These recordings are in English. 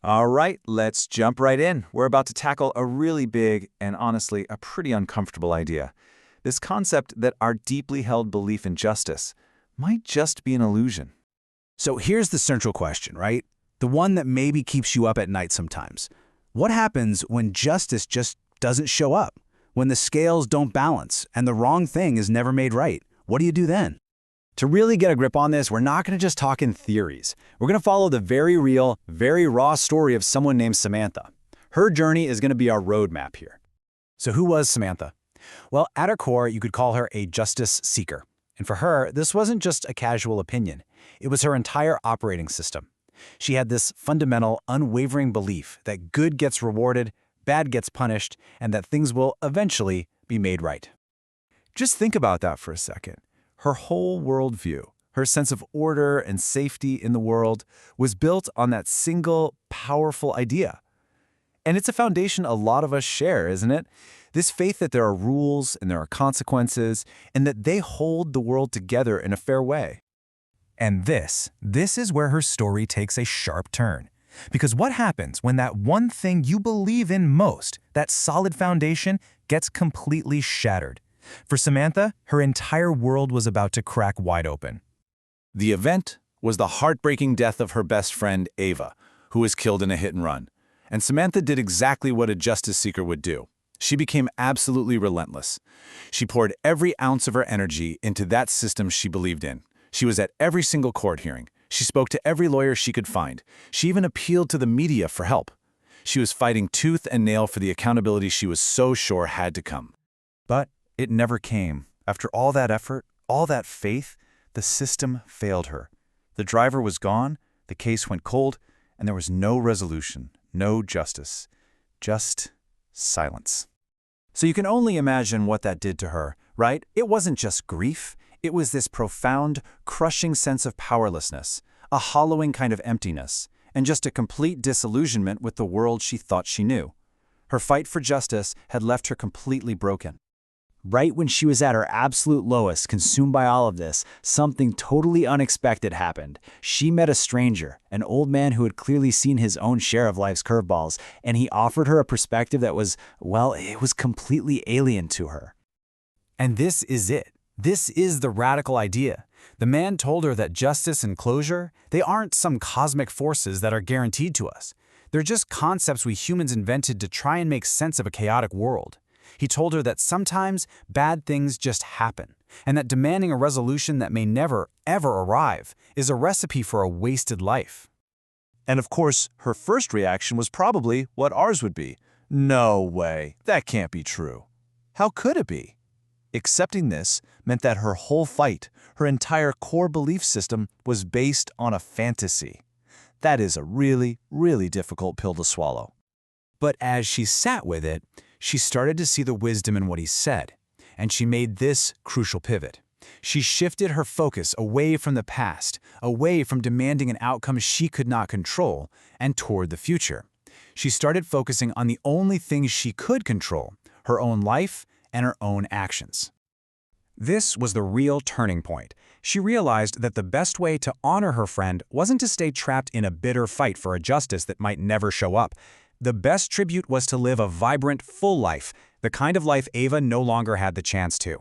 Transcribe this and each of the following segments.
All right, let's jump right in. We're about to tackle a really big and honestly a pretty uncomfortable idea. This concept that our deeply held belief in justice might just be an illusion. So here's the central question, right? The one that maybe keeps you up at night sometimes. What happens when justice just doesn't show up? When the scales don't balance and the wrong thing is never made right? What do you do then? To really get a grip on this, we're not going to just talk in theories. We're going to follow the very real, very raw story of someone named Samantha. Her journey is going to be our roadmap here. So who was Samantha? Well, at her core, you could call her a justice seeker. And for her, this wasn't just a casual opinion. It was her entire operating system. She had this fundamental, unwavering belief that good gets rewarded, bad gets punished, and that things will eventually be made right. Just think about that for a second. Her whole worldview, her sense of order and safety in the world, was built on that single, powerful idea. And it's a foundation a lot of us share, isn't it? This faith that there are rules and there are consequences, and that they hold the world together in a fair way. And this is where her story takes a sharp turn. Because what happens when that one thing you believe in most, that solid foundation, gets completely shattered? For Samantha, her entire world was about to crack wide open. The event was the heartbreaking death of her best friend, Ava, who was killed in a hit-and-run. And Samantha did exactly what a justice seeker would do. She became absolutely relentless. She poured every ounce of her energy into that system she believed in. She was at every single court hearing. She spoke to every lawyer she could find. She even appealed to the media for help. She was fighting tooth and nail for the accountability she was so sure had to come. But it never came. After all that effort, all that faith, the system failed her. The driver was gone, the case went cold, and there was no resolution, no justice, just silence. So you can only imagine what that did to her, right? It wasn't just grief. It was this profound, crushing sense of powerlessness, a hollowing kind of emptiness, and just a complete disillusionment with the world she thought she knew. Her fight for justice had left her completely broken. Right when she was at her absolute lowest, consumed by all of this, something totally unexpected happened. She met a stranger, an old man who had clearly seen his own share of life's curveballs, and he offered her a perspective that was, well, it was completely alien to her. And this is it. This is the radical idea. The man told her that justice and closure, they aren't some cosmic forces that are guaranteed to us. They're just concepts we humans invented to try and make sense of a chaotic world. He told her that sometimes bad things just happen, and that demanding a resolution that may never, ever arrive is a recipe for a wasted life. And of course, her first reaction was probably what ours would be. No way, that can't be true. How could it be? Accepting this meant that her whole fight, her entire core belief system, was based on a fantasy. That is a really, really difficult pill to swallow. But as she sat with it, she started to see the wisdom in what he said, and she made this crucial pivot. She shifted her focus away from the past, away from demanding an outcome she could not control, and toward the future. She started focusing on the only things she could control, her own life and her own actions. This was the real turning point. She realized that the best way to honor her friend wasn't to stay trapped in a bitter fight for a justice that might never show up. The best tribute was to live a vibrant, full life, the kind of life Ava no longer had the chance to.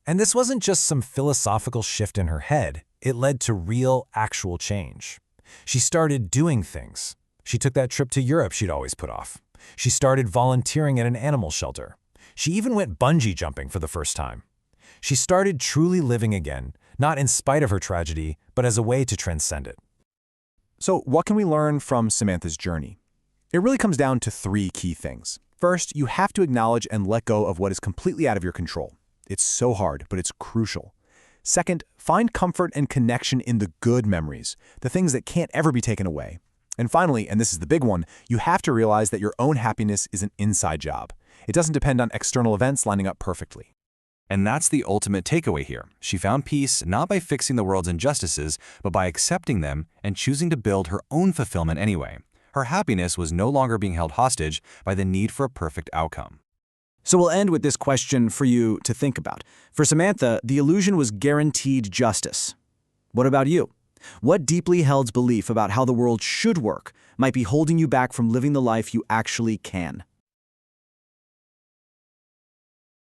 And this wasn't just some philosophical shift in her head. It led to real, actual change. She started doing things. She took that trip to Europe she'd always put off. She started volunteering at an animal shelter. She even went bungee jumping for the first time. She started truly living again, not in spite of her tragedy, but as a way to transcend it. So what can we learn from Samantha's journey? It really comes down to three key things. First, you have to acknowledge and let go of what is completely out of your control. It's so hard, but it's crucial. Second, find comfort and connection in the good memories, the things that can't ever be taken away. And finally, and this is the big one, you have to realize that your own happiness is an inside job. It doesn't depend on external events lining up perfectly. And that's the ultimate takeaway here. She found peace not by fixing the world's injustices, but by accepting them and choosing to build her own fulfillment anyway. Her happiness was no longer being held hostage by the need for a perfect outcome. So we'll end with this question for you to think about. For Samantha, the illusion was guaranteed justice. What about you? What deeply held belief about how the world should work might be holding you back from living the life you actually can.